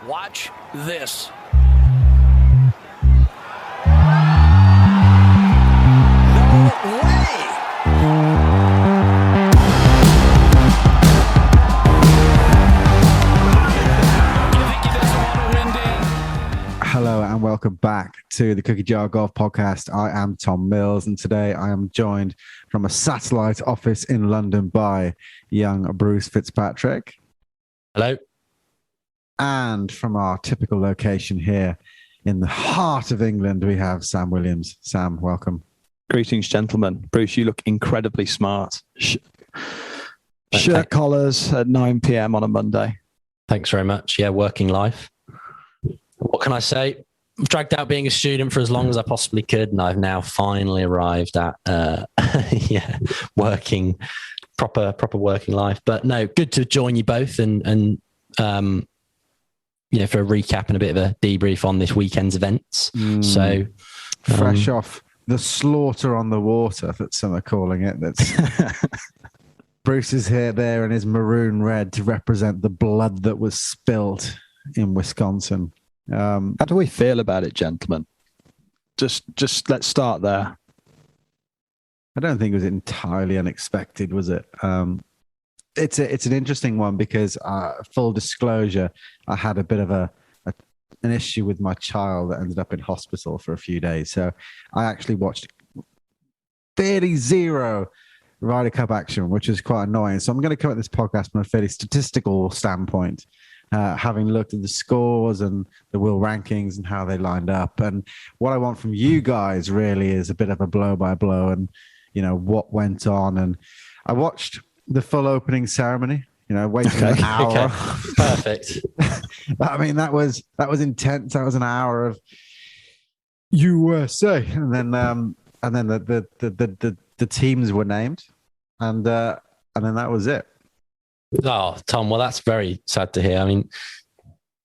Watch this. No way! Hello and welcome back to the Cookie Jar Golf Podcast. I am Tom Mills, and today I am joined from a satellite office in London by young Bruce Fitzpatrick. Hello. And from our typical location here in the heart of England, we have Sam Williams. Sam, welcome. Greetings, gentlemen. Bruce, you look incredibly smart. Shirt collars at 9 p.m. on a Monday. Thanks very much. Yeah, working life. What can I say? I've dragged out being a student for as long as I possibly could, and I've now finally arrived at working proper working life. But no, good to join you both and for a recap and a bit of a debrief on this weekend's events. So fresh off the slaughter on the water, that some are calling it. That's Bruce is here there in his maroon red to represent the blood that was spilt in Wisconsin. How do we feel about it, gentlemen? Just let's start there. I don't think it was entirely unexpected, was it? It's an interesting one because, full disclosure, I had a bit of an issue with my child that ended up in hospital for a few days. So I actually watched fairly zero Ryder Cup action, which is quite annoying. So I'm going to come at this podcast from a fairly statistical standpoint, having looked at the scores and the Will rankings and how they lined up. And what I want from you guys really is a bit of a blow by blow and, what went on. And I watched the full opening ceremony, waiting an hour. Okay. Perfect. I mean, that was intense. That was an hour of USA, and then the teams were named, and then that was it. Oh, Tom, well, that's very sad to hear. I mean,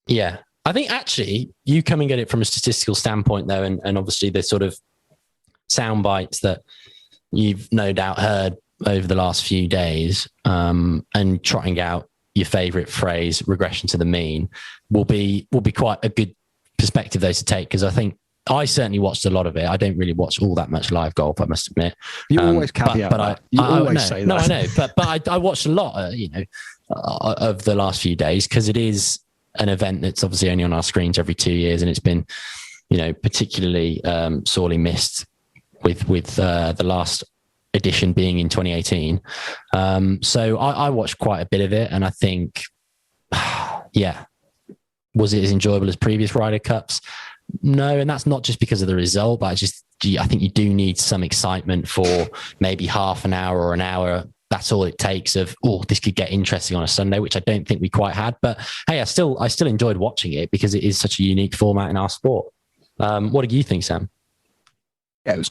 yeah, I think actually you coming at it from a statistical standpoint, though, and obviously the sort of sound bites that you've no doubt heard over the last few days, and trotting out your favorite phrase, regression to the mean, will be quite a good perspective though to take, because I think I certainly watched a lot of it. I don't really watch all that much live golf, I must admit. You always caveat that. You always say that. No, I know, but I watched a lot, of the last few days, because it is an event that's obviously only on our screens every 2 years, and it's been, particularly sorely missed with the last edition being in 2018. So I watched quite a bit of it, and I think, was it as enjoyable as previous Ryder Cups? No, and that's not just because of the result, but I think you do need some excitement for maybe half an hour or an hour. That's all it takes of, this could get interesting on a Sunday, which I don't think we quite had. But hey, I still enjoyed watching it because it is such a unique format in our sport. What do you think, Sam? Yeah,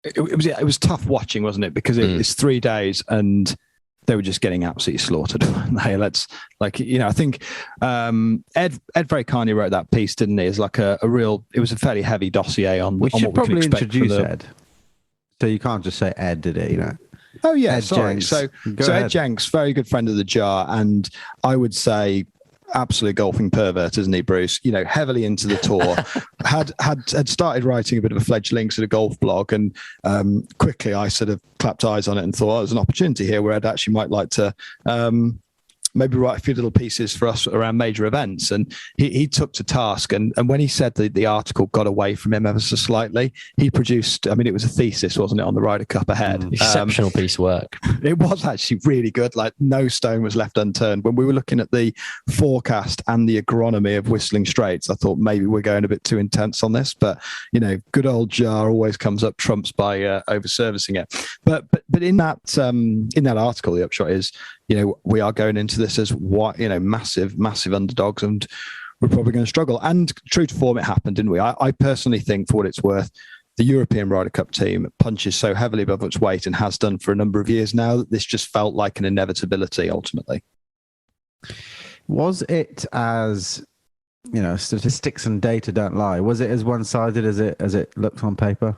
it was tough watching, wasn't it? Because it's 3 days and they were just getting absolutely slaughtered. I think Ed very kindly wrote that piece, didn't he? It's like it was a fairly heavy dossier on we on should what probably we can expect introduce Ed. So you can't just say Ed, did it? Oh yeah, Ed sorry. Jenks. So ahead. Ed Jenks, very good friend of the jar, and I would say absolute golfing pervert, isn't he, Bruce? Heavily into the tour, had started writing a bit of a fledgling sort of golf blog, and quickly I sort of clapped eyes on it and thought, there's an opportunity here where Ed actually might like to maybe write a few little pieces for us around major events. And he took to task. And when he said that the article got away from him ever so slightly, he produced, it was a thesis, wasn't it, on the Ryder Cup ahead. Exceptional piece of work. It was actually really good. Like, no stone was left unturned. When we were looking at the forecast and the agronomy of Whistling Straits, I thought maybe we're going a bit too intense on this. But, good old jar always comes up trumps by over-servicing it. But in that article, the upshot is, we are going into this as massive underdogs, and we're probably going to struggle. And true to form, it happened, didn't we? I personally think, for what it's worth, the European Ryder Cup team punches so heavily above its weight and has done for a number of years now that this just felt like an inevitability ultimately. Was it as, statistics and data don't lie? Was it as one-sided as it looked on paper?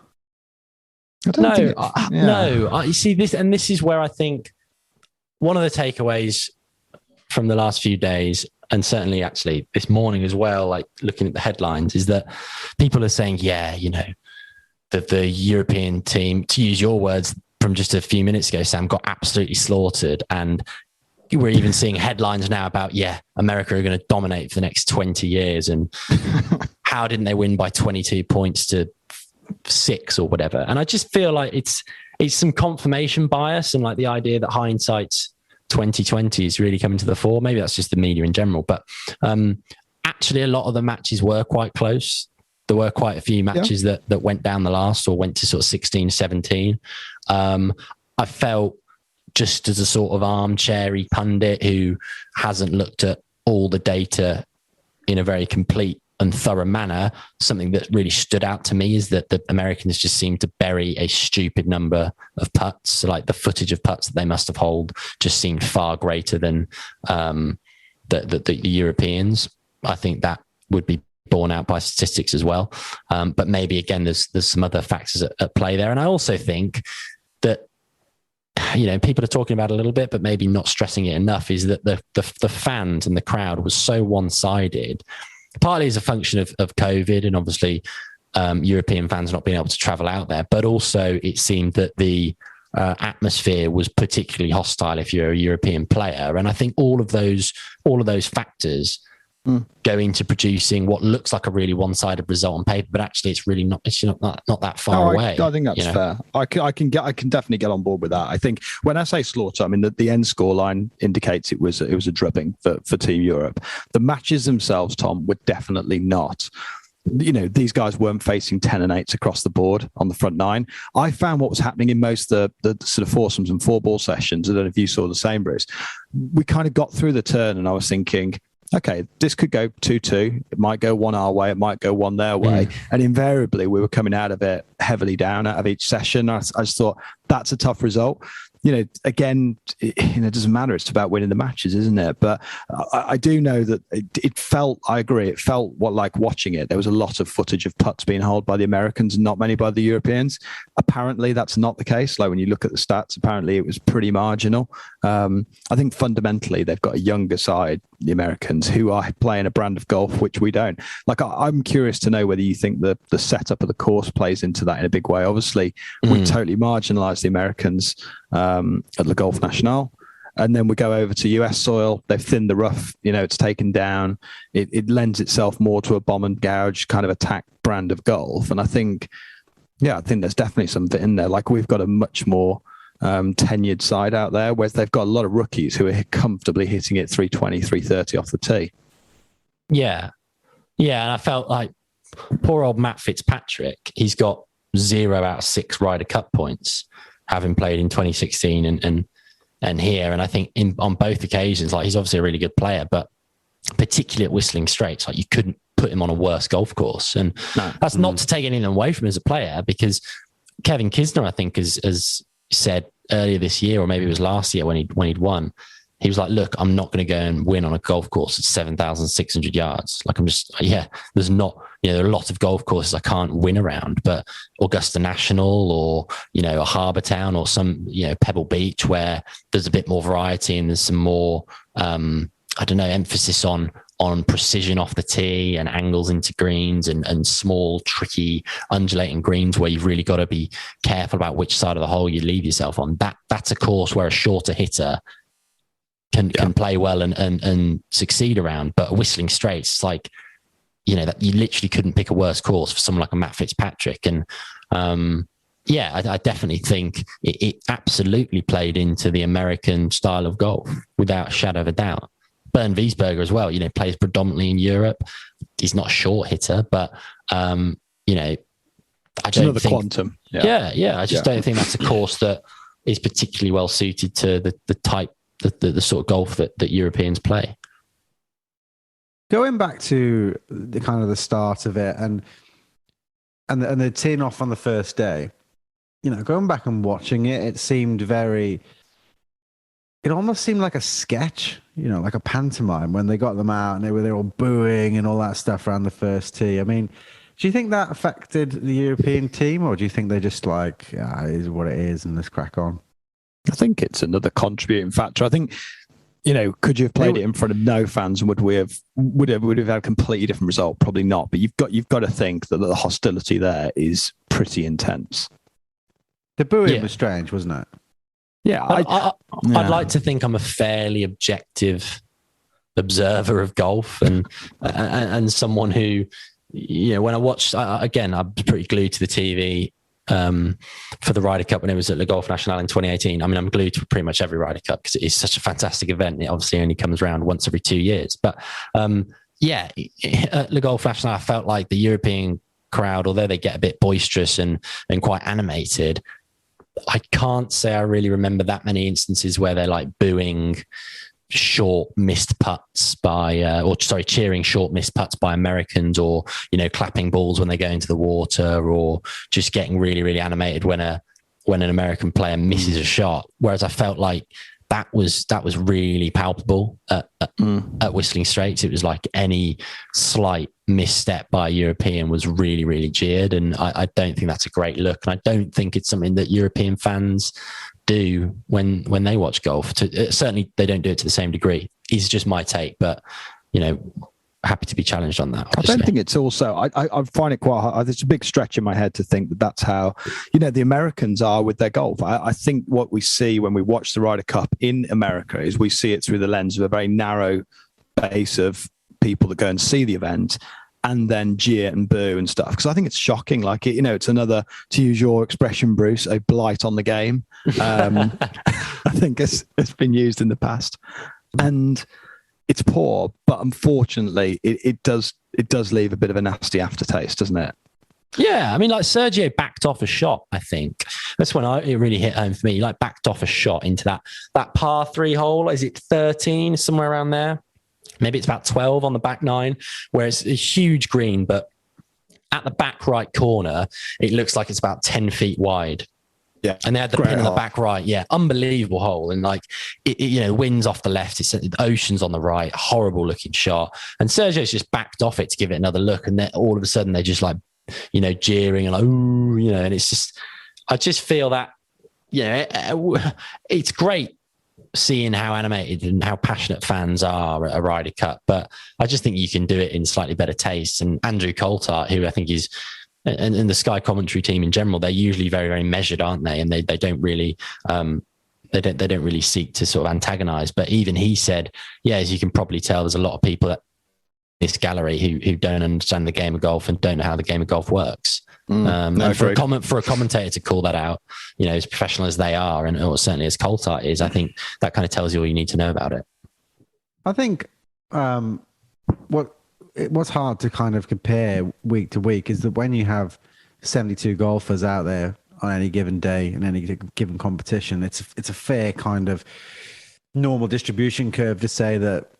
No. You see this, and this is where I think one of the takeaways from the last few days, and certainly actually this morning as well, like looking at the headlines, is that people are saying, yeah, you know, that the European team, to use your words from just a few minutes ago, Sam, got absolutely slaughtered. And we're even seeing headlines now about, yeah, America are going to dominate for the next 20 years. And how didn't they win by 22 points to 6 or whatever? And I just feel like it's some confirmation bias, and like the idea that hindsight's 2020 is really coming to the fore. Maybe that's just the media in general, but actually a lot of the matches were quite close. There were quite a few matches that went down the last, or went to sort of 16, 17. I felt, just as a sort of armchairy pundit who hasn't looked at all the data in a very complete and thorough manner, something that really stood out to me is that the Americans just seemed to bury a stupid number of putts. So like the footage of putts that they must have holed just seemed far greater than the Europeans. I think that would be borne out by statistics as well. But maybe again, there's some other factors at play there. And I also think that, you know, people are talking about it a little bit, but maybe not stressing it enough, is that the fans and the crowd was so one-sided, partly as a function of COVID and obviously European fans not being able to travel out there, but also it seemed that the atmosphere was particularly hostile if you're a European player. And I think all of those factors go into producing what looks like a really one-sided result on paper, but actually it's really not. It's not that far away. I think that's fair. I can definitely get on board with that. I think when I say slaughter, I mean the end score line indicates it was a drubbing for Team Europe. The matches themselves, Tom, were definitely not. You know, these guys weren't facing 10 and 8s across the board on the front 9. I found what was happening in most of the sort of foursomes and 4-ball sessions. I don't know if you saw the same, Bruce. We kind of got through the turn, and I was thinking, okay, this could go 2-2. It might go one our way. It might go one their way. And invariably, we were coming out of it heavily down out of each session. I just thought, that's a tough result. You know, again, it doesn't matter. It's about winning the matches, isn't it? But I do know that it felt, I agree, it felt like watching it. There was a lot of footage of putts being held by the Americans and not many by the Europeans. Apparently, that's not the case. Like when you look at the stats, apparently it was pretty marginal. I think fundamentally, they've got a younger side, the Americans, who are playing a brand of golf, which we don't. Like, I'm curious to know whether you think the setup of the course plays into that in a big way. Obviously, we totally marginalised the Americans at the Golf National, and then we go over to US soil. They've thinned the rough, you know, it's taken down. It lends itself more to a bomb and gouge kind of attack brand of golf. And I think there's definitely something in there. Like, we've got a much more tenured side out there, whereas they've got a lot of rookies who are comfortably hitting it 320, 330 off the tee. Yeah. And I felt like poor old Matt Fitzpatrick, he's got 0 out of 6 Ryder Cup points, having played in 2016 and here. And I think on both occasions, like, he's obviously a really good player, but particularly at Whistling Straits, like, you couldn't put him on a worse golf course. And that's not to take anything away from him as a player, because Kevin Kisner, I think, has said earlier this year, or maybe it was last year when he'd won, he was like, look, I'm not going to go and win on a golf course at 7,600 yards. Like, there's not, you know, there are a lot of golf courses I can't win around, but Augusta National, or, you know, a Harbour Town, or some, you know, Pebble Beach, where there's a bit more variety and there's some more, emphasis on precision off the tee and angles into greens and small, tricky, undulating greens where you've really got to be careful about which side of the hole you leave yourself on. That's a course where a shorter hitter can play well and succeed around. But Whistling Straits, it's like, you know, that you literally couldn't pick a worse course for someone like a Matt Fitzpatrick. And I definitely think it absolutely played into the American style of golf without a shadow of a doubt. Bernd Wiesberger as well, you know, plays predominantly in Europe. He's not a short hitter, but, you know, I don't think... quantum. I just don't think that's a course that is particularly well suited to the type, the sort of golf that Europeans play. Going back to the kind of the start of it and the teeing off on the first day, you know, going back and watching it, it almost seemed like a sketch, you know, like a pantomime when they got them out and they were all booing and all that stuff around the first tee. I mean, do you think that affected the European team, or do you think they just like, it is what it is and let's crack on? I think it's another contributing factor. I think could you have played it in front of no fans, and would we have had a completely different result? Probably not. But you've got to think that the hostility there is pretty intense. The booing was strange, wasn't it? Yeah, I'd like to think I'm a fairly objective observer of golf and someone who, when I watched, again, I'm pretty glued to the TV for the Ryder Cup when it was at Le Golf National in 2018. I mean, I'm glued to pretty much every Ryder Cup because it is such a fantastic event. It obviously only comes around once every 2 years. But at Le Golf National, I felt like the European crowd, although they get a bit boisterous and quite animated, I can't say I really remember that many instances where they're like booing short missed putts cheering short missed putts by Americans, or clapping balls when they go into the water, or just getting really, really animated when an American player misses a shot. Whereas I felt like that was really palpable at Whistling Straits. It was like any slight misstep by a European was really, really jeered, and I don't think that's a great look, and I don't think it's something that European fans do when they watch golf. Certainly they don't do it to the same degree. It's just my take, but happy to be challenged on that, obviously. I don't think it's also, I find it quite hard. It's a big stretch in my head to think that that's how, the Americans are with their golf. I think what we see when we watch the Ryder Cup in America is we see it through the lens of a very narrow base of people that go and see the event and then jeer and boo and stuff. Because I think it's shocking. Like, it's another, to use your expression, Bruce, a blight on the game. I think it's been used in the past. And it's poor, but unfortunately, it does leave a bit of a nasty aftertaste, doesn't it? Yeah, I mean, like Sergio backed off a shot. I think that's when it really hit home for me. Like backed off a shot into that par 3 hole. Is it 13, somewhere around there? Maybe it's about 12 on the back 9, where it's a huge green, but at the back right corner, it looks like it's about 10 feet wide. Yeah, and they had the pin in the back right. Yeah, unbelievable hole. And like, winds off the left, it's the ocean's on the right, horrible looking shot. And Sergio's just backed off it to give it another look. And then all of a sudden they're just like, jeering and like, ooh, and it's just, I just feel that, it's great seeing how animated and how passionate fans are at a Ryder Cup. But I just think you can do it in slightly better taste. And Andrew Coulthard, who I think is, and the Sky commentary team in general, they're usually very, very measured, aren't they? And they don't really they don't really seek to sort of antagonize. But even he said, as you can probably tell, there's a lot of people at this gallery who don't understand the game of golf and don't know how the game of golf works. And for a commentator to call that out, as professional as they are, and or certainly as Coulthard is, I think that kind of tells you all you need to know about it. I think what's hard to kind of compare week to week is that when you have 72 golfers out there on any given day in any given competition, it's a fair kind of normal distribution curve to say that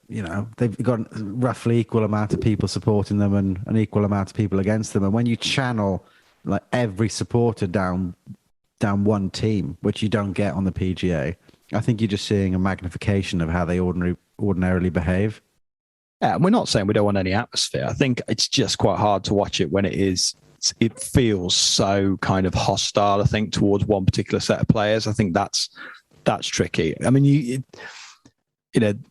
they've got roughly equal amount of people supporting them and an equal amount of people against them. And when you channel like every supporter down one team, which you don't get on the PGA, I think you're just seeing a magnification of how they ordinarily behave. Yeah, we're not saying we don't want any atmosphere. I think it's just quite hard to watch it when it feels so kind of hostile, I think, towards one particular set of players. I think that's tricky. I mean,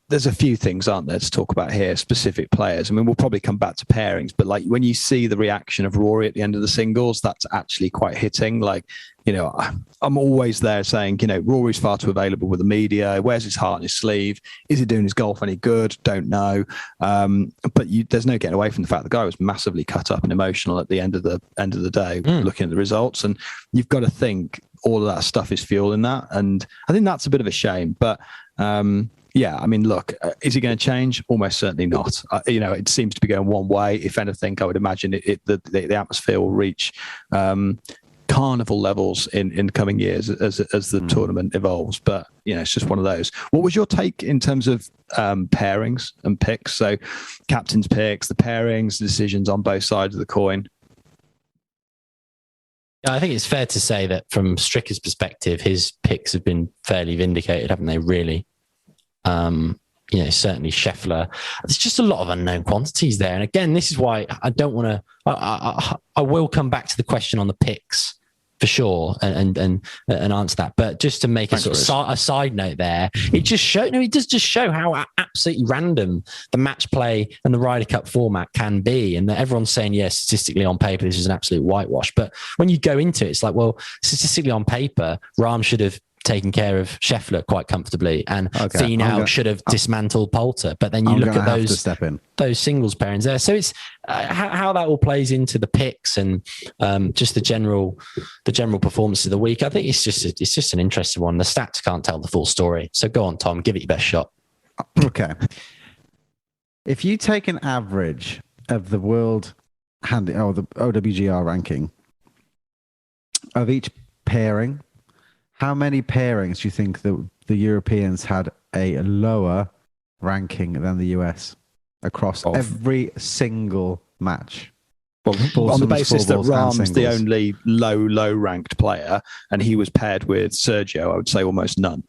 there's a few things, aren't there, to talk about here, specific players. I mean, we'll probably come back to pairings, but like when you see the reaction of Rory at the end of the singles, that's actually quite hitting. Like, I'm always there saying, Rory's far too available with the media. Wears his heart in his sleeve. Is he doing his golf any good? Don't know. But there's no getting away from the fact the guy was massively cut up and emotional at the end of the day, looking at the results. And you've got to think all of that stuff is fueling that. And I think that's a bit of a shame. But yeah, I mean, look, is it going to change? Almost certainly not. It seems to be going one way. If anything, I would imagine the atmosphere will reach carnival levels in coming years as the tournament evolves. But it's just one of those. What was your take in terms of pairings and picks? So captain's picks, the pairings, the decisions on both sides of the coin. I think it's fair to say that from Stricker's perspective, his picks have been fairly vindicated, haven't they? Really. Certainly Scheffler. There's just a lot of unknown quantities there. And again, this is why I don't want to, I will come back to the question on the picks for sure and answer that. But just to make a side note there, it does just show how absolutely random the match play and the Ryder Cup format can be. And that everyone's saying, yeah, statistically on paper, this is an absolute whitewash. But when you go into it, it's like, well, statistically on paper, Rahm should have taken care of Scheffler quite comfortably, and Finau should have dismantled Poulter. But then you look at those singles pairings there. So it's how that all plays into the picks and just the general performance of the week. I think it's just an interesting one. The stats can't tell the full story. So go on, Tom, give it your best shot. Okay. If you take an average of the world the OWGR ranking of each pairing, how many pairings do you think the Europeans had a lower ranking than the US across every single match? Well, on the basis that Rahm's the only low ranked player and he was paired with Sergio, I would say almost none.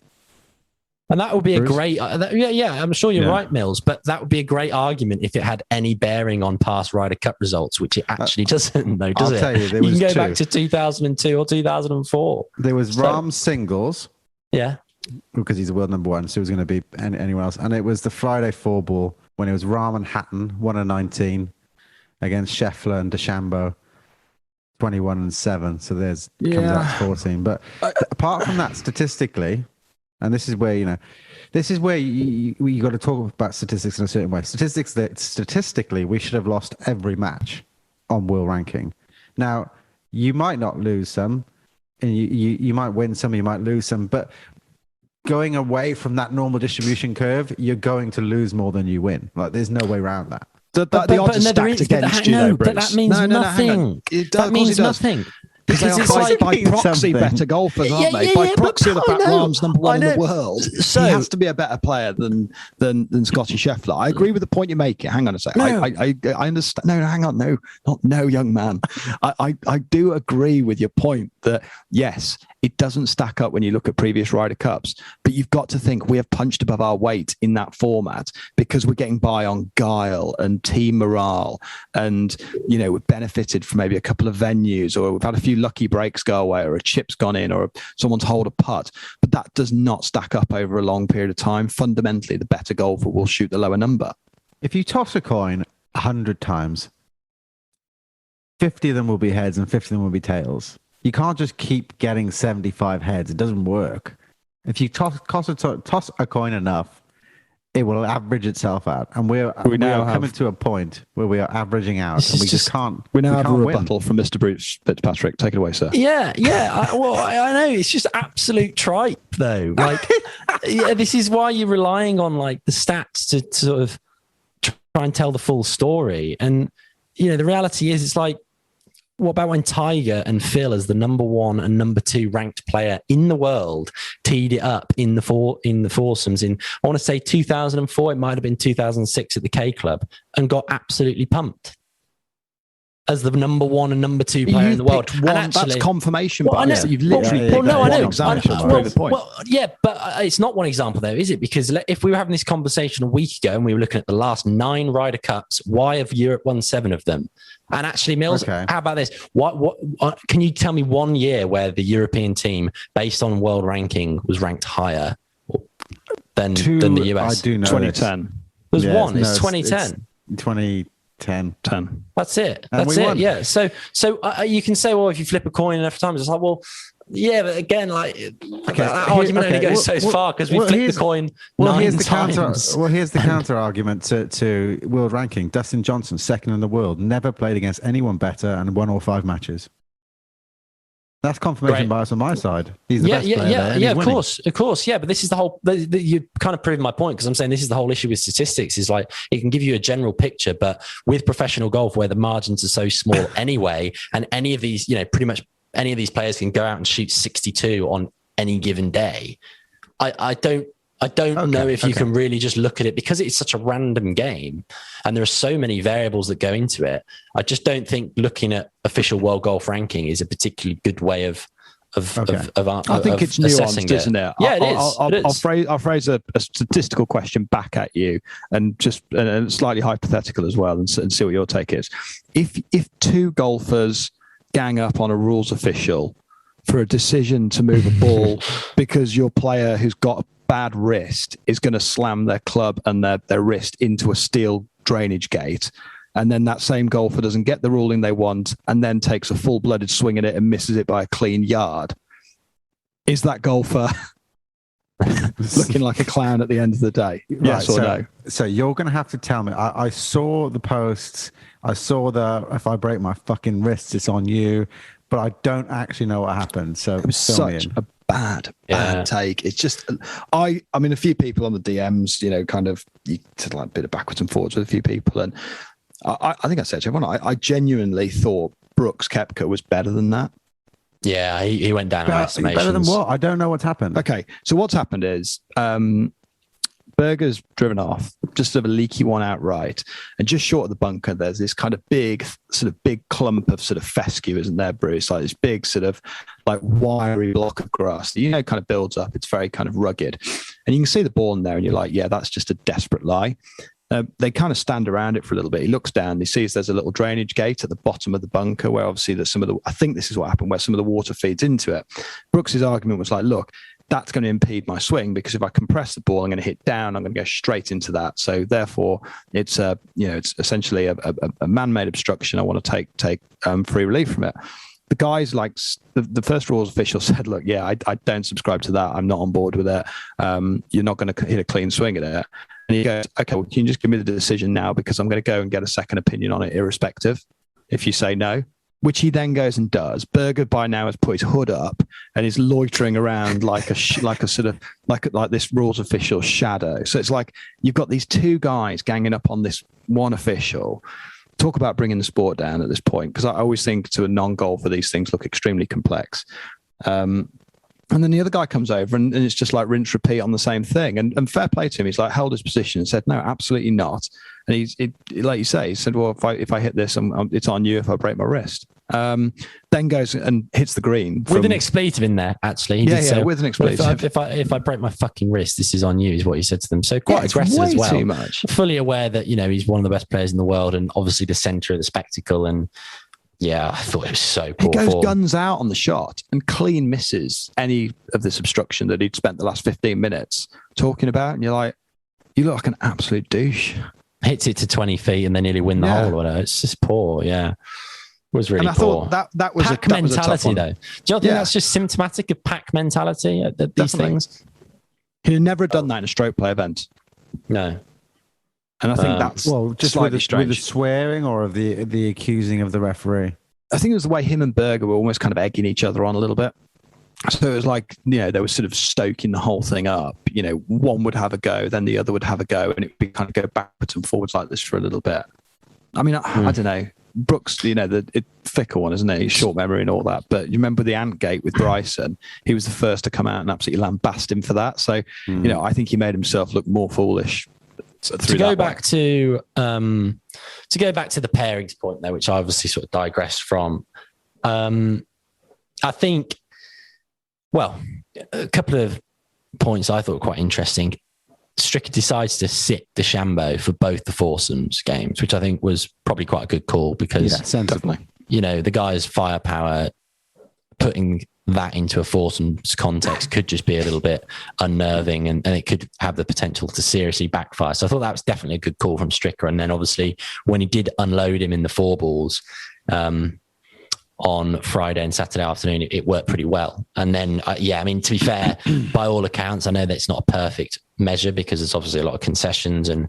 And that would be a great, I'm sure you're right, Mills, but that would be a great argument if it had any bearing on past Ryder Cup results, which it actually doesn't, though, does it? I'll tell you, there was you can go back to 2002 or 2004. There was Rahm's singles. Yeah. Because he's a world number one, so it was going to be anyone else. And it was the Friday 4-ball when it was Rahm and Hatton, 1-19, against Scheffler and DeChambeau, 21-7. So comes out to 14. But apart from that, statistically, and this is where you got to talk about statistics in a certain way. Statistically, we should have lost every match on world ranking. Now, you might not lose some, and you might win some, you might lose some, but going away from that normal distribution curve, you're going to lose more than you win. Like, there's no way around that. The odds are stacked against you, though, Bruce. But that means nothing. That means nothing. Because it's like by proxy better golfers, aren't they? By proxy of the fact Rahm's number one in the world, so he has to be a better player than Scotty Scheffler. I agree with the point you're making. Hang on a second. No. I understand. No, hang on. No, young man. I do agree with your point that yes, it doesn't stack up when you look at previous Ryder Cups, but you've got to think we have punched above our weight in that format because we're getting by on guile and team morale, and we've benefited from maybe a couple of venues, or we've had a few lucky breaks go away, or a chip's gone in, or someone's hold a putt. But that does not stack up over a long period of time. Fundamentally, the better golfer will shoot the lower number. If you toss a coin 100 times, 50 of them will be heads and 50 of them will be tails. You can't just keep getting 75 heads. It doesn't work. If you toss a coin enough, it will average itself out. And we are coming to a point where we are averaging out, and we just can't. We now have a rebuttal from Mr. Bruce Fitzpatrick. Take it away, sir. Yeah. I know it's just absolute tripe, though. Like, this is why you're relying on like the stats to sort of try and tell the full story. And the reality is, it's like, what about when Tiger and Phil, as the number one and number two ranked player in the world, teed it up in the foursomes in, I want to say 2004, it might have been 2006 at the K Club, and got absolutely pumped as the number one and number two player in the world. And actually, that's confirmation bias that you've literally picked one example to prove the point. But it's not one example though, is it? Because if we were having this conversation a week ago and we were looking at the last 9 Ryder Cups, why have Europe won 7 of them? And actually, Mills, how about this? What can you tell me one year where the European team, based on world ranking, was ranked higher than the US? I do know 2010. There's one. It's 2010. 2010. That's it. That's it. Won. Yeah. So you can say, well, if you flip a coin enough times, it's like, well, yeah, but again, like that argument only goes so far because we flipped the coin 9 times. Here's the counter argument to world ranking. Dustin Johnson, second in the world, never played against anyone better and won all 5 matches. That's confirmation bias on my side. He's the best player there, of course. Yeah, but this is the whole. You kind of proved my point, because I'm saying this is the whole issue with statistics. Is like it can give you a general picture, but with professional golf, where the margins are so small anyway, and any of these, pretty much any of these players can go out and shoot 62 on any given day. I don't know if you can really just look at it, because it's such a random game and there are so many variables that go into it. I just don't think looking at official world golf ranking is a particularly good way of I think it's nuanced, isn't it? Yeah, it is. I'll phrase a statistical question back at you, and just and slightly hypothetical as well, and see what your take is. If 2 golfers gang up on a rules official for a decision to move a ball because your player who's got a bad wrist is going to slam their club and their wrist into a steel drainage gate. And then that same golfer doesn't get the ruling they want and then takes a full-blooded swing at it and misses it by a clean yard. Is that golfer looking like a clown at the end of the day? Yes or no? So you're going to have to tell me. I saw the posts. I saw if I break my fucking wrists, it's on you. But I don't actually know what happened. So it was such a bad take. It's just, I mean, a few people on the DMs, you know, kind of, you did like a bit of backwards and forwards with a few people. And I think I said to everyone, I genuinely thought Brooks Koepka was better than that. Yeah, he went down in estimations. Better than what? I don't know what's happened. Okay, so what's happened is Berger's driven off, just sort of a leaky one outright, and just short of the bunker, there's this kind of big clump of sort of fescue, isn't there, Bruce? Like this big sort of like wiry block of grass that, you know, kind of builds up. It's very kind of rugged, and you can see the ball in there, and you're like, yeah, that's just a desperate lie. They kind of stand around it for a little bit. He looks down, he sees there's a little drainage gate at the bottom of the bunker where obviously there's I think this is what happened, where some of the water feeds into it. Brooks's argument was like, look, that's going to impede my swing because if I compress the ball, I'm going to hit down, I'm going to go straight into that. So therefore it's it's essentially a man-made obstruction. I want to take free relief from it. The guys, like the first rules official said, look, yeah, I don't subscribe to that. I'm not on board with it. You're not going to hit a clean swing at it. And he goes, okay, well, can you just give me the decision now because I'm going to go and get a second opinion on it irrespective if you say no, which he then goes and does. Berger by now has put his hood up and is loitering around like this rules official shadow. So it's like you've got these two guys ganging up on this one official. Talk about bringing the sport down at this point, because I always think to a non-golfer these things look extremely complex. And then the other guy comes over and it's just like rinse, repeat on the same thing. And fair play to him. He's like held his position and said, no, absolutely not. And like you say, he said, well, if I hit this, it's on you if I break my wrist. Then goes and hits the green. With an expletive in there, actually. He did say, with an expletive. If I break my fucking wrist, this is on you, is what he said to them. So quite aggressive as well. Too much. Fully aware that, you know, he's one of the best players in the world and obviously the centre of the spectacle. And yeah, I thought it was so poor. He goes guns out on the shot and clean misses any of this obstruction that he'd spent the last 15 minutes talking about. And you're like, you look like an absolute douche. Hits it to 20 feet and then nearly win the hole or whatever. It's just poor, yeah. It was really poor. Thought that was pack mentality, though. Do you think that's just symptomatic of pack mentality at these things? He'd never done that in a stroke play event. No. And I think that's just slightly with the swearing or of the accusing of the referee. I think it was the way him and Berger were almost kind of egging each other on a little bit. So it was like, you know, they were sort of stoking the whole thing up. You know, one would have a go, then the other would have a go, and it would kind of go backwards and forwards like this for a little bit. I mean, I don't know. Brooks, you know, the fickle one, isn't he? Short memory and all that. But you remember the ant gate with Bryson? He was the first to come out and absolutely lambast him for that. So, you know, I think he made himself look more foolish. To go back to the pairings point there, which I obviously sort of digressed from. I think, well, a couple of points I thought were quite interesting. Stricker decides to sit DeChambeau for both the foursomes games, which I think was probably quite a good call because, definitely, you know, the guy's firepower, putting that into a foursomes context could just be a little bit unnerving and it could have the potential to seriously backfire. So I thought that was definitely a good call from Stricker. And then obviously when he did unload him in the four balls, on Friday and Saturday afternoon, it worked pretty well. And then, I mean, to be fair, by all accounts, I know that it's not a perfect measure because there's obviously a lot of concessions and,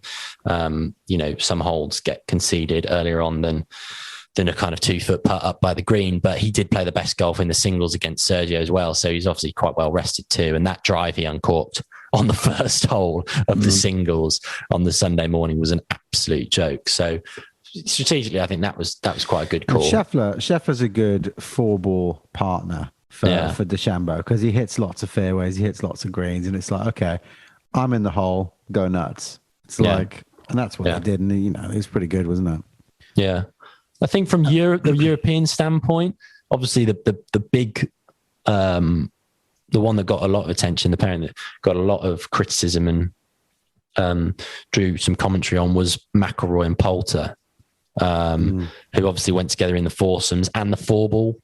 you know, some holds get conceded earlier on than a kind of 2-foot putt up by the green. But he did play the best golf in the singles against Sergio as well. So he's obviously quite well rested too. And that drive he uncorked on the first hole of the singles on the Sunday morning was an absolute joke. So strategically, I think that was quite a good call. Scheffler's a good four-ball partner for DeChambeau because he hits lots of fairways, he hits lots of greens, and it's like, okay, I'm in the hole, go nuts. It's like, and that's what he did, and you know, it was pretty good, wasn't it? Yeah, I think from the European standpoint, obviously the big, the one that got a lot of attention, the pairing that got a lot of criticism and drew some commentary on was McIlroy and Poulter. Who obviously went together in the foursomes and the four ball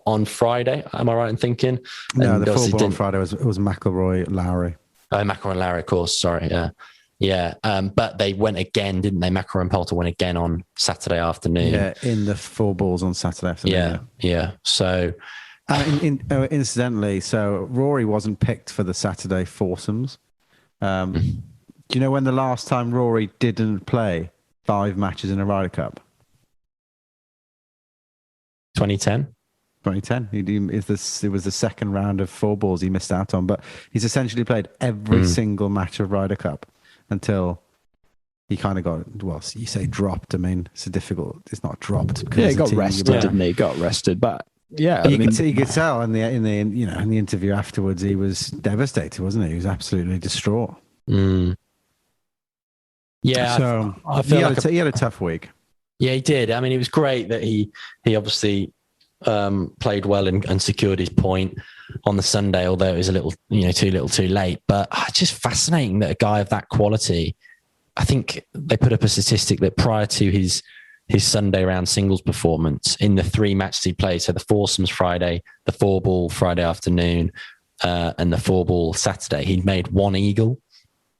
on Friday. Am I right in thinking? No, And the obviously full ball on didn't- Friday was McElroy, Lowry. Oh, McElroy and Larry, of course. Sorry. Yeah. But they went again, didn't they? McElroy and Poulter went again on Saturday afternoon. Yeah, in the four balls on Saturday afternoon. Yeah. So, Incidentally, so Rory wasn't picked for the Saturday foursomes. Do you know when the last time Rory didn't play 5 matches in a Ryder Cup? 2010. 2010. It was the second round of four balls he missed out on, but he's essentially played every single match of Ryder Cup until he kind of got, well, you say dropped. I mean, it's not dropped. Yeah, he got rested, didn't he? Got rested, but yeah, you could tell in the interview afterwards, he was devastated, wasn't he? He was absolutely distraught. Yeah, so I feel he had a tough week. Yeah, he did. I mean, it was great that he obviously played well and secured his point on the Sunday, although it was a little, too late. But just fascinating that a guy of that quality, I think they put up a statistic that prior to his Sunday round singles performance, in the 3 matches he played, so the foursomes Friday, the 4-ball Friday afternoon, and the 4-ball Saturday, he'd made 1 eagle,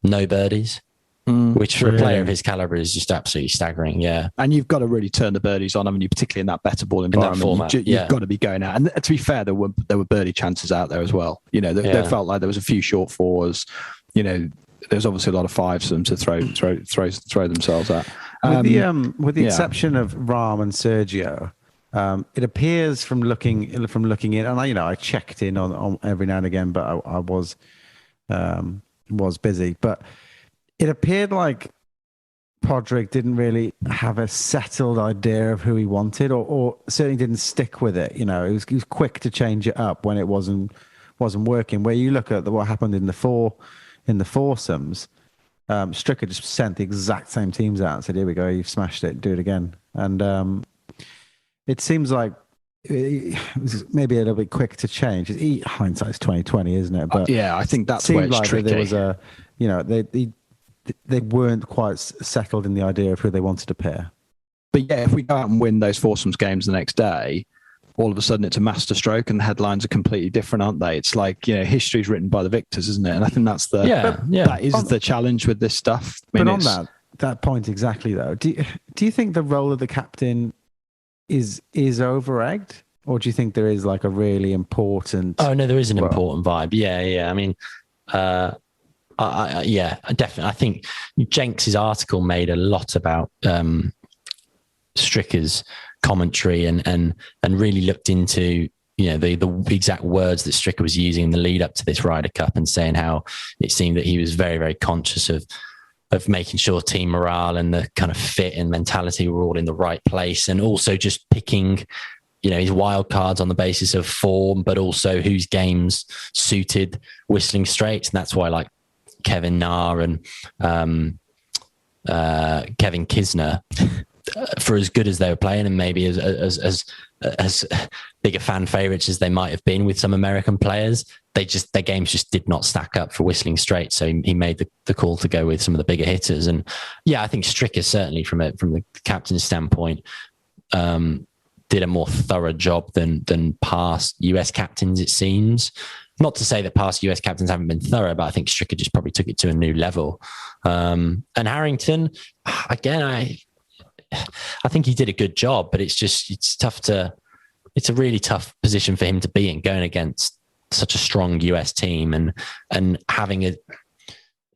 no birdies. Which for a player of his caliber is just absolutely staggering. Yeah. And you've got to really turn the birdies on. I mean, particularly in that better ball environment, you've got to be going out. And to be fair, there were birdie chances out there as well. They felt like there was a few short fours. There's obviously a lot of fives for them to throw themselves at. With the exception of Rahm and Sergio, it appears from looking in, and I checked in on every now and again, but I was busy. But it appeared like Podrick didn't really have a settled idea of who he wanted, or certainly didn't stick with it. He was quick to change it up when it wasn't working. Where you look at what happened in the foursomes, Stricker just sent the exact same teams out and said, "Here we go, you've smashed it, do it again." And it seems like it was maybe a little bit quick to change. Hindsight's 2020, isn't it? But yeah, I think that's where it's tricky. There was they weren't quite settled in the idea of who they wanted to pair. But yeah, if we go out and win those foursomes games the next day, all of a sudden it's a masterstroke and the headlines are completely different, aren't they? It's like, history's written by the victors, isn't it? And I think that's that is the challenge with this stuff. But on that point exactly though, do you think the role of the captain is over-egged? Or do you think there is like a really important... Oh no, there is an important vibe. Yeah. I mean, definitely. I think Jenks's article made a lot about Stricker's commentary and really looked into the exact words that Stricker was using in the lead up to this Ryder Cup, and saying how it seemed that he was very, very conscious of making sure team morale and the kind of fit and mentality were all in the right place, and also just picking his wild cards on the basis of form, but also whose games suited Whistling Straits. And that's why like Kevin Na and Kevin Kisner, for as good as they were playing, and maybe as big a fan favourites as they might have been with some American players, their games just did not stack up for Whistling Straits. So he made the call to go with some of the bigger hitters. And yeah, I think Stricker certainly from the captain's standpoint did a more thorough job than past US captains, it seems. Not to say that past US captains haven't been thorough, but I think Stricker just probably took it to a new level. And Harrington, again, I think he did a good job, but it's a really tough position for him to be in, going against such a strong US team and having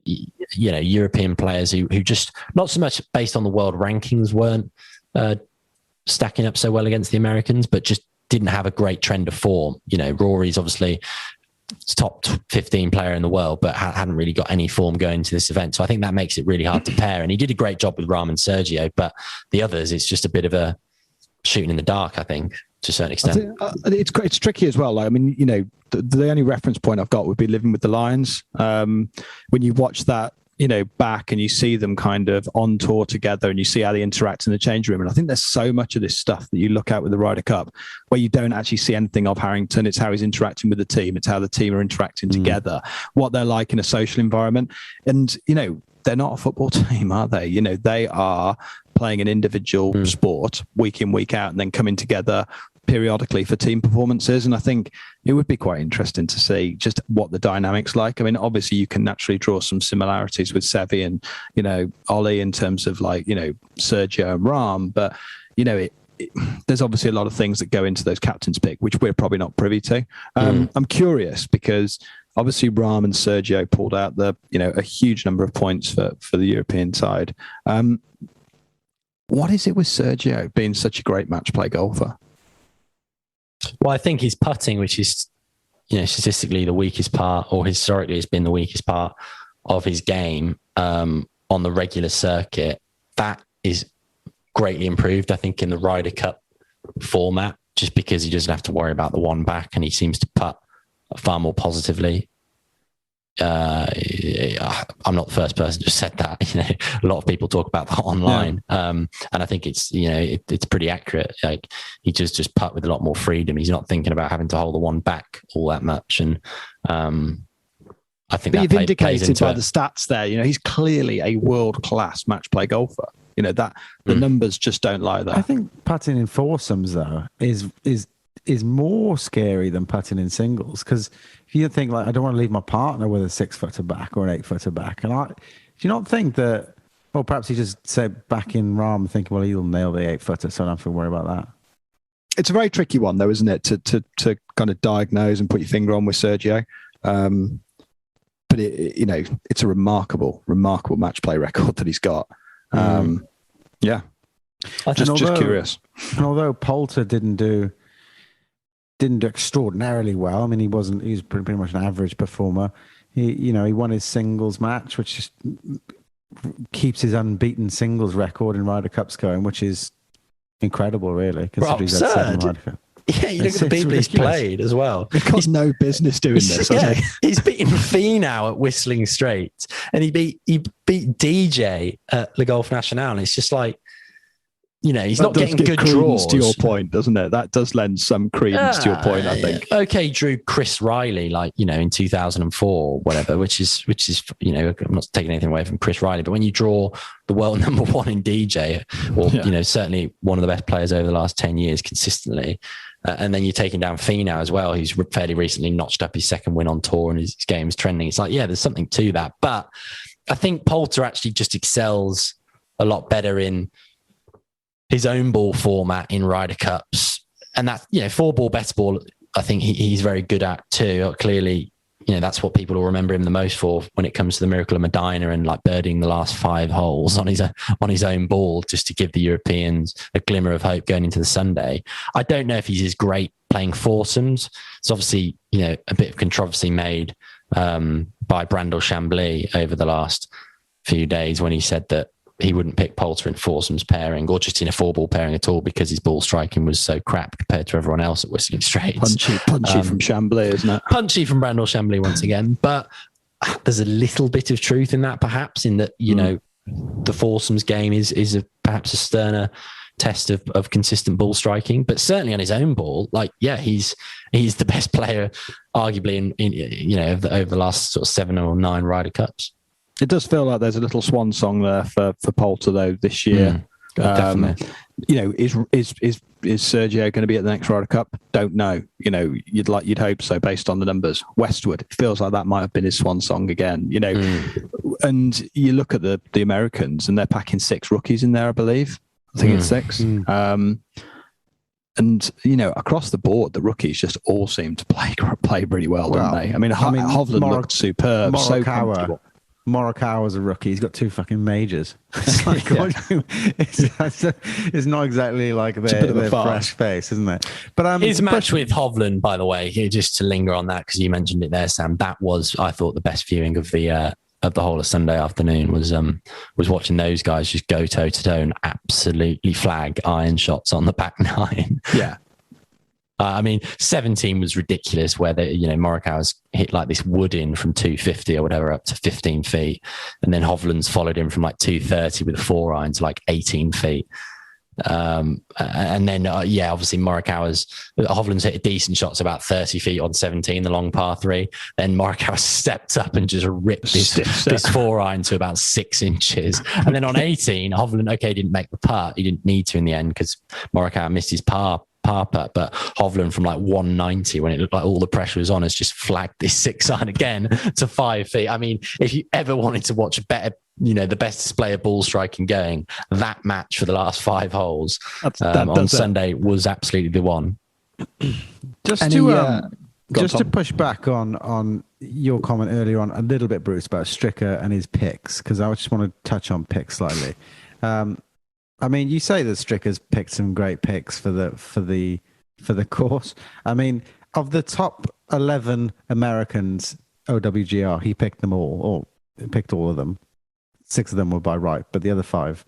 European players who just, not so much based on the world rankings, weren't stacking up so well against the Americans, but just didn't have a great trend of form. Rory's obviously top 15 player in the world, but hadn't really got any form going to this event. So I think that makes it really hard to pair. And he did a great job with Rahm and Sergio, but the others, it's just a bit of a shooting in the dark, I think, to a certain extent. It's tricky as well. Like, I mean, the only reference point I've got would be Living with the Lions. When you watch that, back and you see them kind of on tour together and you see how they interact in the change room. And I think there's so much of this stuff that you look at with the Ryder Cup where you don't actually see anything of Harrington. It's how he's interacting with the team. It's how the team are interacting together, what they're like in a social environment. And, they're not a football team, are they? They are playing an individual sport week in, week out, and then coming together, periodically for team performances. And I think it would be quite interesting to see just what the dynamics like. I mean, obviously you can naturally draw some similarities with Sevi and, Ollie in terms of Sergio and Rahm, but, there's obviously a lot of things that go into those captain's pick, which we're probably not privy to. I'm curious because obviously Rahm and Sergio pulled out a huge number of points for the European side. What is it with Sergio being such a great match play golfer? Well, I think he's putting, which is, statistically the weakest part, or historically has been the weakest part of his game on the regular circuit. That is greatly improved, I think, in the Ryder Cup format, just because he doesn't have to worry about the one back and he seems to putt far more positively. I'm not the first person who said that. A lot of people talk about that online, and I think it's it's pretty accurate. Like he just putt with a lot more freedom. He's not thinking about having to hold the one back all that much, and I think but that you've indicated by it. the stats there. He's clearly a world class match play golfer. That the numbers just don't lie there. I think putting in foursomes though is more scary than putting in singles, because if you think I don't want to leave my partner with a 6-footer back or an 8-footer back, and do you not think that? Well, perhaps he just said back in Rahm thinking, well, he'll nail the 8-footer, so I don't have to worry about that. It's a very tricky one though, isn't it, to kind of diagnose and put your finger on with Sergio. But it's a remarkable match play record that he's got. Just curious. And although Poulter didn't do extraordinarily well. I mean, he was pretty much an average performer. He won his singles match, which just keeps his unbeaten singles record in Ryder Cups going, which is incredible, really. Absurd. Yeah, you look at the people he's played as well. He's got no business doing this. He's beaten Finau at Whistling Straits, and he beat DJ at Le Golf National. And it's just he's not getting good draws. To your point, doesn't it? That does lend some credence to your point, I think. Okay, drew Chris Riley, in 2004, whatever, which is, I'm not taking anything away from Chris Riley, but when you draw the world number one in DJ, or, certainly one of the best players over the last 10 years consistently, and then you're taking down Finau as well, who's fairly recently notched up his second win on tour and his game's trending. It's there's something to that. But I think Poulter actually just excels a lot better in his own ball format in Ryder Cups, and that 4-ball, better ball, I think he's very good at too. Clearly, that's what people will remember him the most for when it comes to the Miracle of Medina and birding the last 5 holes on his own ball, just to give the Europeans a glimmer of hope going into the Sunday. I don't know if he's as great playing foursomes. It's obviously a bit of controversy made by Brandel Chambly over the last few days when he said that he wouldn't pick Poulter in foursomes pairing or just in a 4-ball pairing at all because his ball striking was so crap compared to everyone else at Whistling Straits. Punchy from Chambly, isn't it? Punchy from Brandel Chambly once again. But there's a little bit of truth in that, perhaps, in that, the foursomes game is perhaps a sterner test of consistent ball striking, but certainly on his own ball, he's the best player arguably in over the last sort of 7 or 9 Ryder Cups. It does feel like there's a little swan song there for Poulter though this year. Definitely. Is Sergio going to be at the next Ryder Cup? Don't know. You'd hope so based on the numbers. Westwood, it feels like that might have been his swan song again. And you look at the Americans and they're packing 6 rookies in there, I believe. I think it's 6. And across the board, the rookies just all seem to play pretty well, don't they? I mean, Hovland looked superb, so comfortable. Morikawa is a rookie. He's got 2 fucking majors. It's it's not exactly like their fresh face, isn't it? But his match with Hovland, by the way, just to linger on that because you mentioned it there, Sam. That was, I thought, the best viewing of the whole of Sunday afternoon was watching those guys just go toe to toe and absolutely flag iron shots on the back 9. Yeah. 17 was ridiculous where Morikawa's hit this wood in from 250 or whatever up to 15 feet. And then Hovland's followed him from 230 with a 4-iron to 18 feet. And then, obviously Hovland's hit a decent shot to about 30 feet on 17, the long par 3. Then Morikawa stepped up and just ripped this 4-iron to about 6 inches. And then on 18, Hovland, didn't make the putt. He didn't need to in the end because Morikawa missed his par par putt, but Hovland from like 190 when it looked like all the pressure was on has just flagged this 6-iron again to 5 feet. I mean, if you ever wanted to watch a better, the best display of ball striking going, that match for the last 5 holes on Sunday was absolutely the one. Just to push back on your comment earlier on a little bit, Bruce, about Stricker and his picks, because I just want to touch on picks slightly. I mean, you say that Stricker's picked some great picks for the course. I mean, of the top 11 Americans OWGR, he picked them all, or picked all of them. 6 of them were by right, but the other 5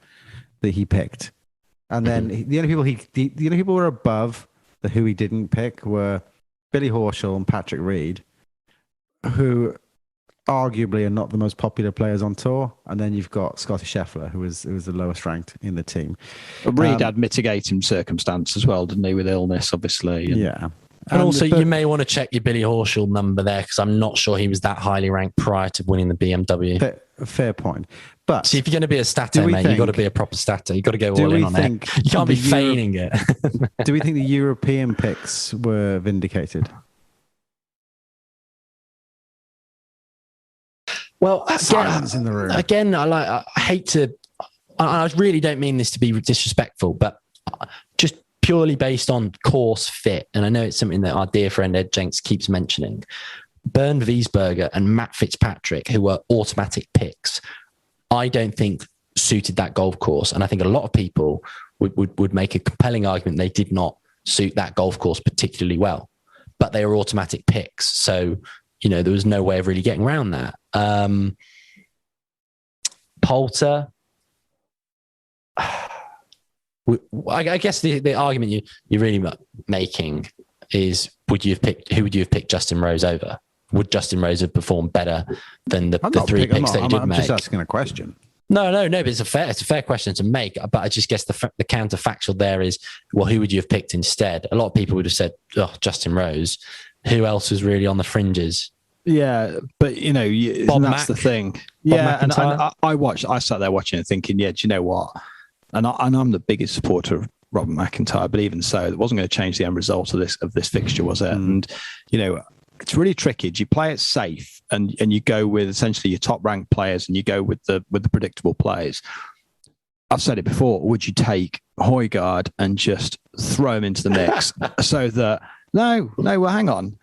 that he picked. And then the only people who were above who he didn't pick were Billy Horschel and Patrick Reed, who arguably are not the most popular players on tour. And then you've got Scotty Scheffler, who was the lowest ranked in the team. But Reed had mitigating circumstance as well, didn't he, with illness, obviously. Yeah. And also, you may want to check your Billy Horschel number there, because I'm not sure he was that highly ranked prior to winning the BMW. Fair point. But see, if you're going to be a stato, mate, you've got to be a proper stato. You've got to go all in on it. You can't be feigning it. Do we think the European picks were vindicated? Well, silence in the room. Again, I hate to. I really don't mean this to be disrespectful, but just purely based on course fit, and I know it's something that our dear friend Ed Jenks keeps mentioning. Bernd Wiesberger and Matt Fitzpatrick, who were automatic picks, I don't think suited that golf course, and I think a lot of people would make a compelling argument they did not suit that golf course particularly well, but they were automatic picks, so there was no way of really getting around that. Poulter, I guess the argument you're really making is, who would you have picked Justin Rose over? Would Justin Rose have performed better than the 3 picks that he did make? I'm just asking a question. No, but it's a fair question to make. But I just guess the counterfactual there is, well, who would you have picked instead? A lot of people would have said, Justin Rose. Who else was really on the fringes? Yeah, but that's the thing. And I sat there watching and thinking, do you know what? And I'm the biggest supporter of Robert McIntyre, but even so, it wasn't going to change the end result of this fixture, was it? And it's really tricky. Do you play it safe and you go with essentially your top ranked players and you go with the predictable players? I've said it before. Would you take Højgaard and just throw him into the mix so that? No. Well, hang on.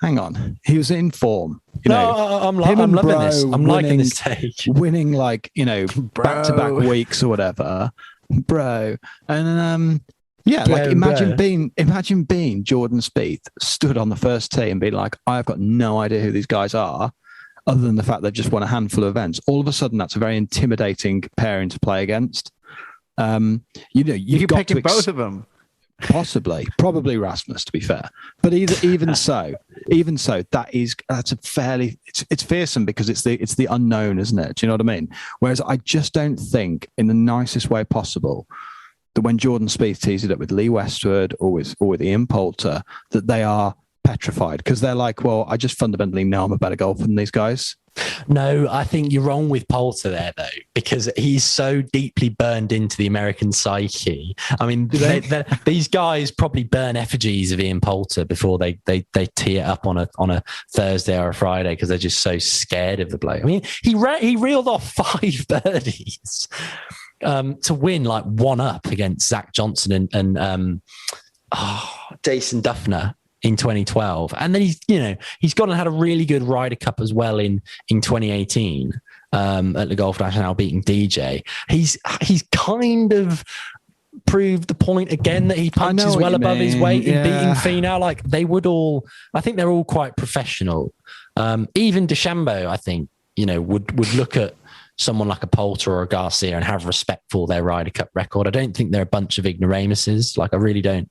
He was in form. I'm loving this. I'm liking this take. Winning back-to-back weeks or whatever, bro. And imagine being Jordan Spieth stood on the first tee and being like, I've got no idea who these guys are, other than the fact they've just won a handful of events. All of a sudden, that's a very intimidating pairing to play against. You could pick both of them. Possibly, probably Rasmus, to be fair. But even so, that's a fairly it's fearsome because it's the unknown, isn't it? Do you know what I mean? Whereas I just don't think, in the nicest way possible, that when Jordan Spieth tees it up with Lee Westwood or with Ian Poulter, that they are petrified, because they're like, well, I just fundamentally know I'm a better golfer than these guys. No, I think you're wrong with Poulter there, though, because he's so deeply burned into the American psyche. I mean, these guys probably burn effigies of Ian Poulter before they tee it up on a Thursday or a Friday, because they're just so scared of the bloke. I mean, he reeled off 5 birdies to win like 1 up against Zach Johnson and Jason Duffner in 2012, and then he's gone and had a really good Ryder Cup as well in 2018 at the Golf National, beating DJ. He's kind of proved the point again that he punches well above his weight in beating Finau. Like, I think they're all quite professional. Even DeChambeau, I think, would look at someone like a Poulter or a Garcia and have respect for their Ryder Cup record. I don't think they're a bunch of ignoramuses. Like, I really don't.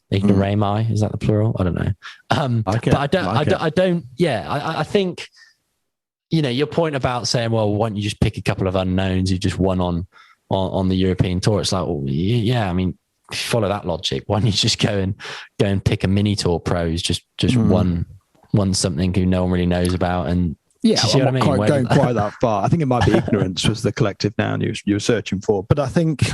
Ignorami, is that the plural? I don't know. But I don't. Yeah, I think, your point about saying, well, why don't you just pick a couple of unknowns who just won on the European tour? It's like, well, yeah. I mean, if you follow that logic, why don't you just go and pick a mini tour pro who's just won something who no one really knows about? And yeah, I'm not going quite that far. I think it might be ignorance was the collective noun you were searching for. But I think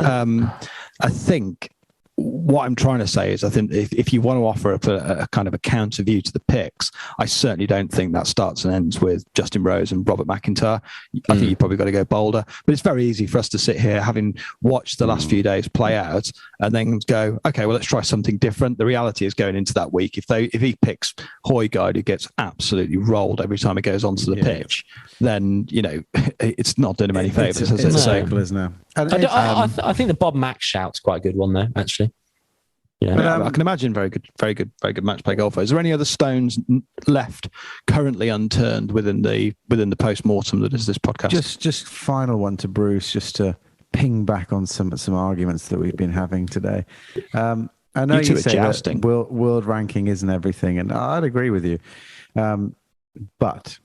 what I'm trying to say is, I think if you want to offer up a kind of a counter view to the picks, I certainly don't think that starts and ends with Justin Rose and Robert McIntyre. I think you've probably got to go bolder. But it's very easy for us to sit here, having watched the last few days play out, and then go, okay, well, let's try something different. The reality is, going into that week, if he picks Højgaard, who gets absolutely rolled every time he goes onto the pitch, then it's not doing him any favours. It's simple, isn't it? I think the Bob Max shout's quite a good one, though. Actually, I can imagine very good match play golfer. Is there any other stones left currently unturned within the post mortem that is this podcast? Just final one to Bruce, just to ping back on some arguments that we've been having today. I know you say that world ranking isn't everything, and I'd agree with you. But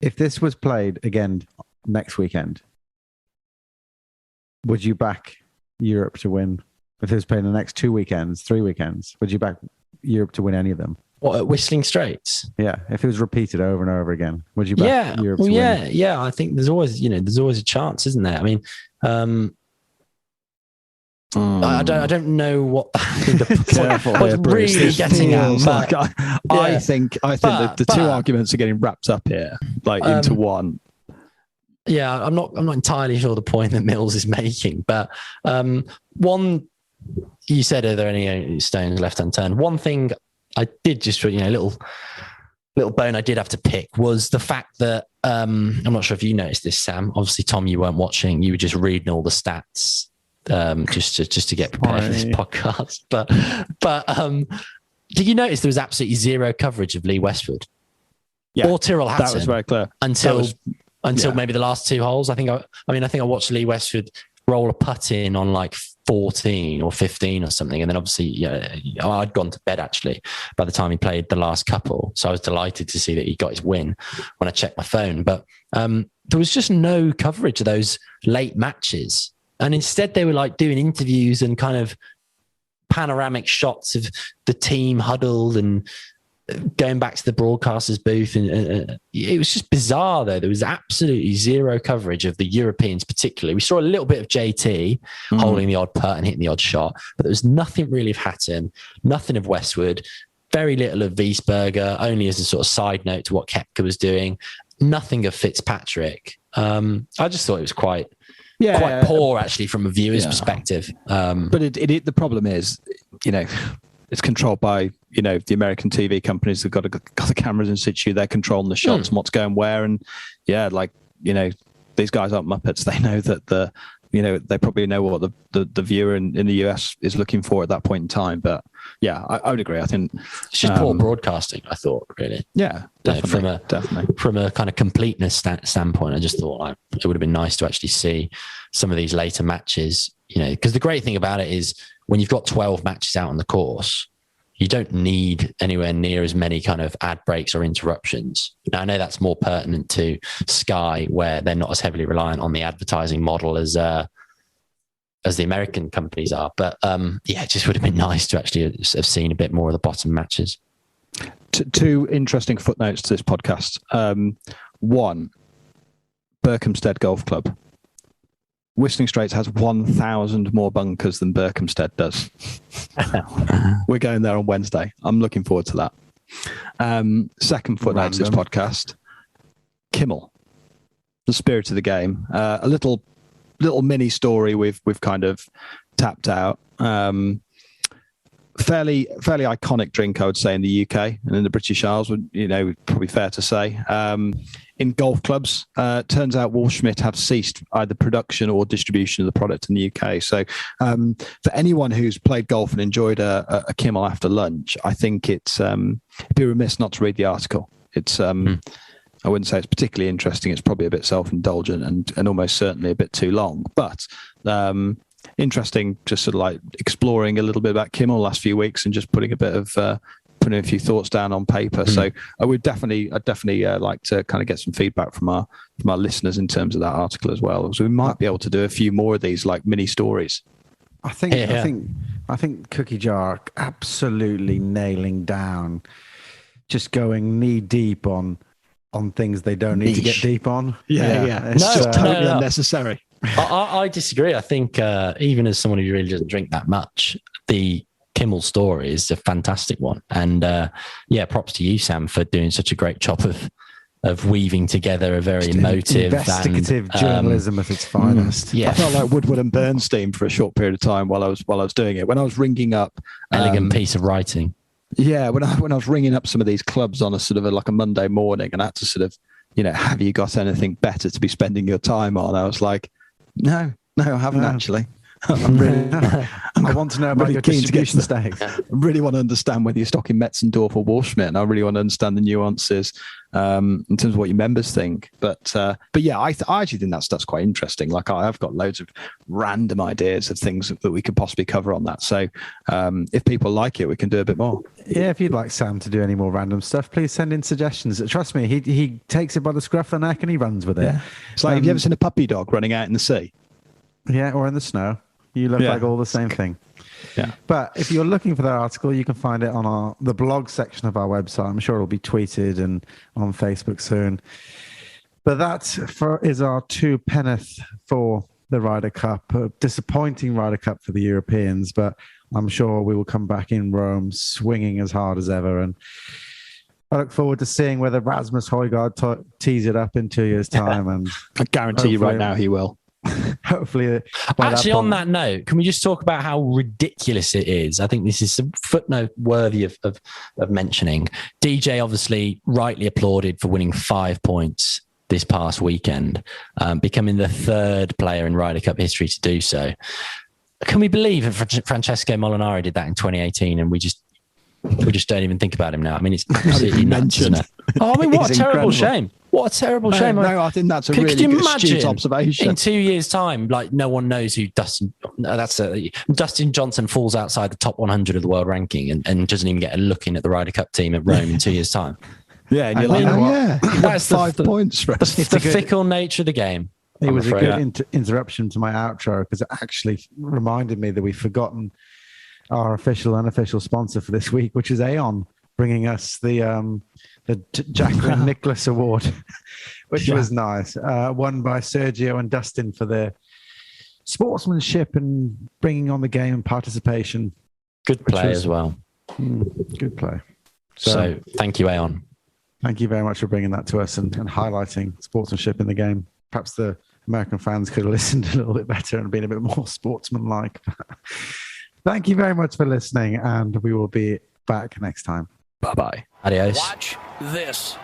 if this was played again next weekend, would you back Europe to win? If it was played in the next 2 weekends, 3 weekends, would you back Europe to win any of them? What, at Whistling Straits? Yeah, if it was repeated over and over again, would you back Europe to win? Yeah. I think there's always a chance, isn't there? I mean, I don't know what what's really getting at. I think the two arguments are getting wrapped up here, into one. Yeah, I'm not entirely sure the point that Mills is making, but one, you said, are there any stones left unturned? One thing I did just, little bone I did have to pick was the fact that I'm not sure if you noticed this, Sam. Obviously, Tom, you weren't watching; you were just reading all the stats just to get prepared for this podcast. But did you notice there was absolutely zero coverage of Lee Westwood or Tyrrell Hatton? That was very clear until maybe the last 2 holes. I think I watched Lee Westwood roll a putt in on like 14 or 15 or something. And then obviously, I'd gone to bed actually by the time he played the last couple. So I was delighted to see that he got his win when I checked my phone. But there was just no coverage of those late matches. And instead they were like doing interviews and kind of panoramic shots of the team huddled and going back to the broadcaster's booth. And it was just bizarre, though. There was absolutely zero coverage of the Europeans particularly. We saw a little bit of JT holding the odd putt and hitting the odd shot, but there was nothing really of Hatton, nothing of Westwood, very little of Wiesberger, only as a sort of side note to what Koepka was doing, nothing of Fitzpatrick. I just thought it was quite poor, actually, from a viewer's perspective. But the problem is, it's controlled by, the American TV companies that got the cameras in situ. They're controlling the shots and what's going where. And these guys aren't Muppets. They know that they probably know what the viewer in the US is looking for at that point in time. But yeah, I would agree. I think it's just poor broadcasting, I thought, really. Yeah, definitely. From a kind of completeness standpoint, I just thought it would have been nice to actually see some of these later matches, because the great thing about it is when you've got 12 matches out on the course, you don't need anywhere near as many kind of ad breaks or interruptions. Now, I know that's more pertinent to Sky, where they're not as heavily reliant on the advertising model as the American companies are. But it just would have been nice to actually have seen a bit more of the bottom matches. Two interesting footnotes to this podcast. One, Berkhamsted Golf Club. Whistling Straits has 1,000 more bunkers than Berkhamsted does. We're going there on Wednesday. I'm looking forward to that. Second footnote to this podcast. Kimmel, the spirit of the game. A little mini story we've kind of tapped out. Fairly iconic drink, I would say, in the UK and in the British Isles, probably fair to say. In golf clubs, turns out Wolf-Schmidt have ceased either production or distribution of the product in the UK. So for anyone who's played golf and enjoyed a Kimmel after lunch, I think it'd be remiss not to read the article. It's I wouldn't say it's particularly interesting. It's probably a bit self-indulgent and almost certainly a bit too long. But interesting, just sort of like exploring a little bit about Kimmel the last few weeks and just putting a few thoughts down on paper. So I'd definitely like to kind of get some feedback from our listeners in terms of that article as well. So we might be able to do a few more of these like mini stories. I think Cookie Jar absolutely nailing down, just going knee deep on things they don't need to get deep on. Yeah. It's just totally unnecessary. I disagree. I think even as someone who really doesn't drink that much, the Kimmel story is a fantastic one. And props to you, Sam, for doing such a great job of weaving together a very emotive, investigative journalism at its finest. I felt like Woodward and Bernstein for a short period of time while I was doing it. When I was ringing up, elegant piece of writing. Yeah, when I was ringing up some of these clubs on a sort of like a Monday morning, and I had to sort of, have you got anything better to be spending your time on? I was like, no, I haven't actually. I'm really, I want to know about really your keen to get distribution stakes. I really want to understand whether you're stocking Metzendorf or Waldschmidt, and I really want to understand the nuances in terms of what your members think. But yeah, I actually think that stuff's quite interesting. Like I've got loads of random ideas of things that we could possibly cover on that. So if people like it, we can do a bit more. Yeah, if you'd like Sam to do any more random stuff, please send in suggestions. Trust me, he takes it by the scruff of the neck and he runs with it. Yeah. It's like, have you ever seen a puppy dog running out in the sea? Yeah, or in the snow. You look like all the same thing. Yeah. But if you're looking for that article, you can find it on the blog section of our website. I'm sure it'll be tweeted and on Facebook soon. But that is our two penneth for the Ryder Cup. A disappointing Ryder Cup for the Europeans, but I'm sure we will come back in Rome swinging as hard as ever. And I look forward to seeing whether Rasmus Højgaard tees it up in 2 years' time. And I guarantee you right now he will. Hopefully. Actually, on that note, can we just talk about how ridiculous it is? I think this is a footnote worthy of mentioning. DJ obviously rightly applauded for winning 5 points this past weekend, becoming the third player in Ryder Cup history to do so. Can we believe that Francesco Molinari did that in 2018 and we just don't even think about him now? I mean, it's absolutely nuts, isn't it? Oh, I mean, what a terrible shame. What a terrible shame. No, I think that's a really good astute observation. In 2 years' time, like no one knows who Dustin Johnson falls outside the top 100 of the world ranking and doesn't even get a look in at the Ryder Cup team at Rome in 2 years' time. Yeah, and you're like, that's 5 points for us. It's the fickle nature of the game. It was a good interruption to my outro because it actually reminded me that we've forgotten our unofficial sponsor for this week, which is Aon, bringing us the Jacqueline Nicholas Award, which was nice. Won by Sergio and Dustin for their sportsmanship and bringing on the game and participation. Good play as well. Good play. So thank you, Aon. Thank you very much for bringing that to us and highlighting sportsmanship in the game. Perhaps the American fans could have listened a little bit better and been a bit more sportsmanlike. Thank you very much for listening, and we will be back next time. Bye-bye. Adios. Watch this.